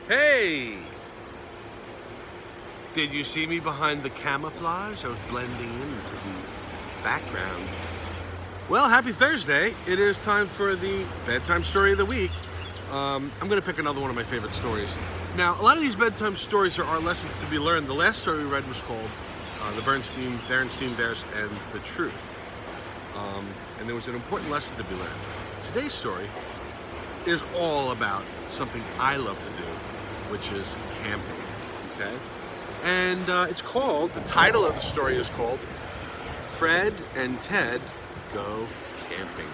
Hey! Did you see me behind the camouflage? I was blending into the background. Well, happy Thursday. It is time for the bedtime story of the week. I'm going to pick another one of my favorite stories. Now, a lot of these bedtime stories are lessons to be learned. The last story we read was called The Berenstain Bears and the Truth. And there was an important lesson to be learned. Today's story is all about something I love to do, which is camping, okay? And the title of the story is called Fred and Ted Go Camping.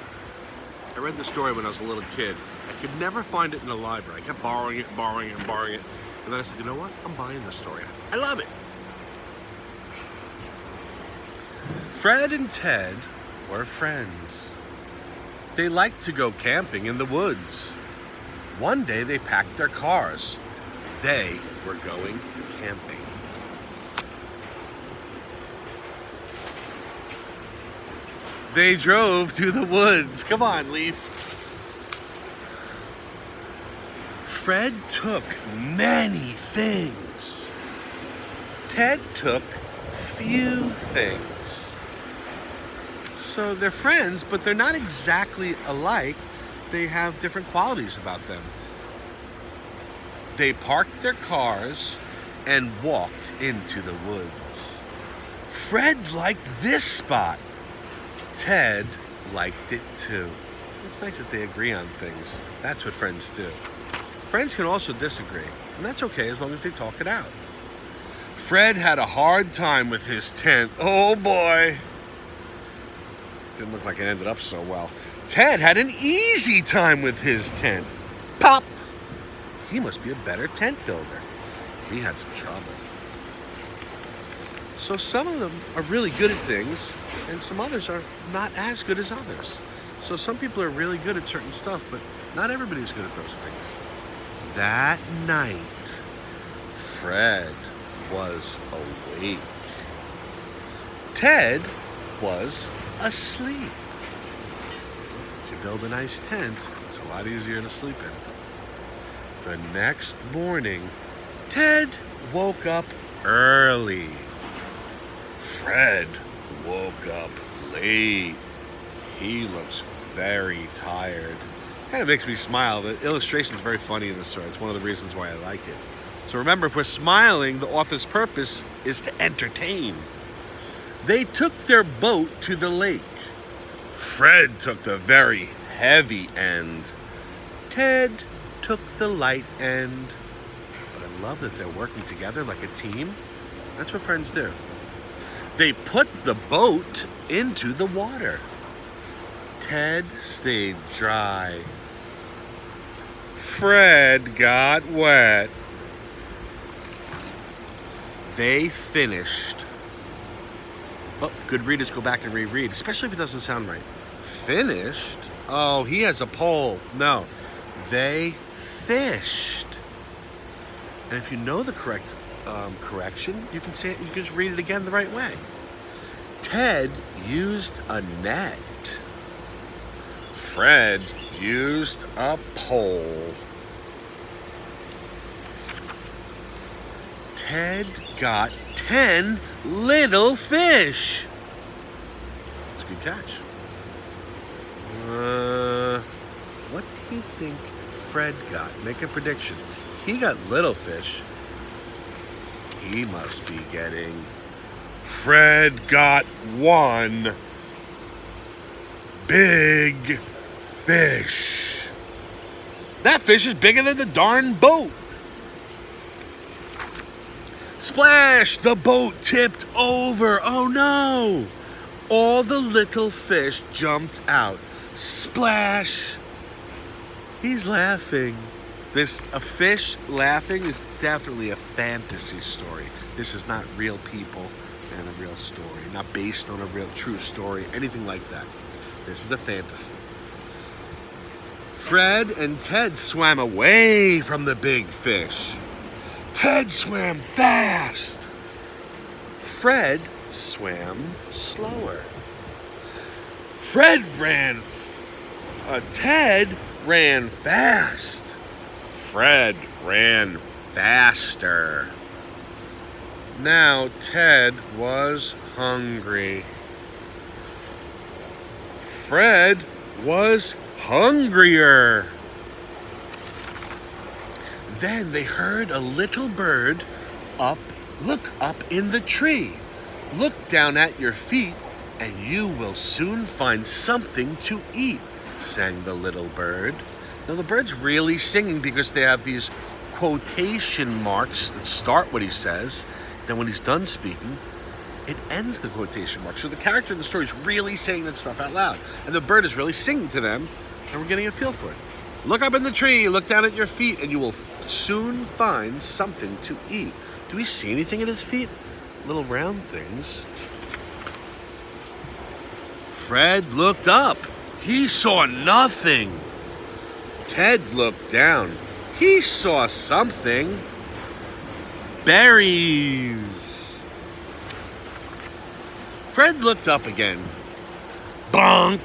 I read the story when I was a little kid. I could never find it in the library. I kept borrowing it. And then I said, you know what? I'm buying this story. I love it. Fred and Ted were friends. They liked to go camping in the woods. One day they packed their cars. They were going camping. They drove to the woods. Come on, Leaf. Fred took many things. Ted took few things. So they're friends, but they're not exactly alike. They have different qualities about them. They parked their cars and walked into the woods. Fred liked this spot. Ted liked it too. It's nice that they agree on things. That's what friends do. Friends can also disagree, and that's okay as long as they talk it out. Fred had a hard time with his tent. Oh boy. Didn't look like it ended up so well. Ted had an easy time with his tent. Pop! He must be a better tent builder. He had some trouble. So some of them are really good at things, and some others are not as good as others. So some people are really good at certain stuff, but not everybody's good at those things. That night, Fred was awake. Ted was asleep. If you build a nice tent, it's a lot easier to sleep in. The next morning, Ted woke up early. Fred woke up late. He looks very tired. Kind of makes me smile. The illustration's very funny in this story. It's one of the reasons why I like it. So remember, if we're smiling, the author's purpose is to entertain. They took their boat to the lake. Fred took the very heavy end. Ted took the light end. But I love that they're working together like a team. That's what friends do. They put the boat into the water. Ted stayed dry. Fred got wet. They finished. Oh, good readers go back and reread, especially if it doesn't sound right. Finished? Oh, he has a poll. No. They fished. And if you know the correct correction, you can say it, you can just read it again the right way. Ted used a net. Fred used a pole. Ted got 10 little fish. That's a good catch. What do you think Fred got? Make a prediction. He got little fish. He must be getting... Fred got 1 big fish. That fish is bigger than the darn boat. Splash! The boat tipped over. Oh no! All the little fish jumped out. Splash! He's laughing. A fish laughing is definitely a fantasy story. This is not real people and a real story. Not based on a real true story, anything like that. This is a fantasy. Fred and Ted swam away from the big fish. Ted swam fast. Fred swam slower. Ted ran fast. Fred ran faster. Now Ted was hungry. Fred was hungrier. Then they heard a little bird look up in the tree. Look down at your feet, and you will soon find something to eat, sang the little bird. Now the bird's really singing because they have these quotation marks that start what he says. Then when he's done speaking, it ends the quotation mark. So the character in the story is really saying that stuff out loud. And the bird is really singing to them, and we're getting a feel for it. Look up in the tree, look down at your feet, and you will soon find something to eat. Do we see anything at his feet? Little round things. Fred looked up. He saw nothing. Ted looked down. He saw something. Berries. Fred looked up again. Bonk.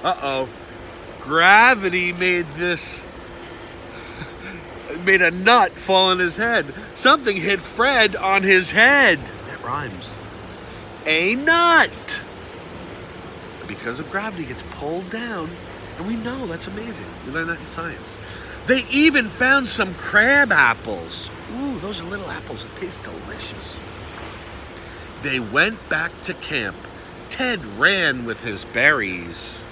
Uh-oh. Gravity made a nut fall on his head. Something hit Fred on his head. That rhymes. A nut. Because of gravity, gets pulled down. And we know that's amazing. We learned that in science. They even found some crab apples. Ooh, those are little apples that taste delicious. They went back to camp. Ted ran with his berries.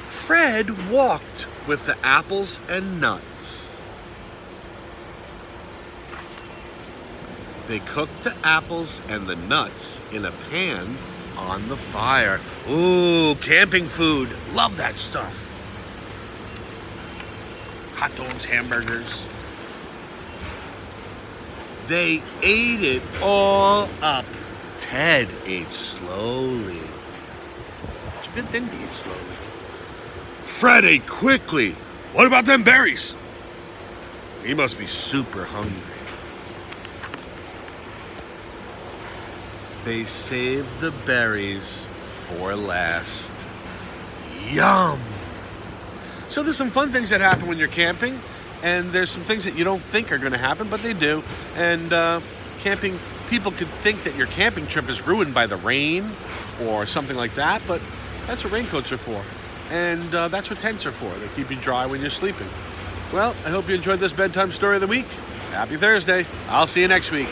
Fred walked with the apples and nuts. They cooked the apples and the nuts in a pan on the fire. Ooh, camping food. Love that stuff. Hot dogs, hamburgers. They ate it all up. Ted ate slowly. It's a good thing to eat slowly. Fred ate quickly. What about them berries? He must be super hungry. They saved the berries for last. Yum! So there's some fun things that happen when you're camping, and there's some things that you don't think are going to happen, but they do. And camping, people could think that your camping trip is ruined by the rain or something like that, but that's what raincoats are for. And that's what tents are for. They keep you dry when you're sleeping. Well, I hope you enjoyed this bedtime story of the week. Happy Thursday. I'll see you next week.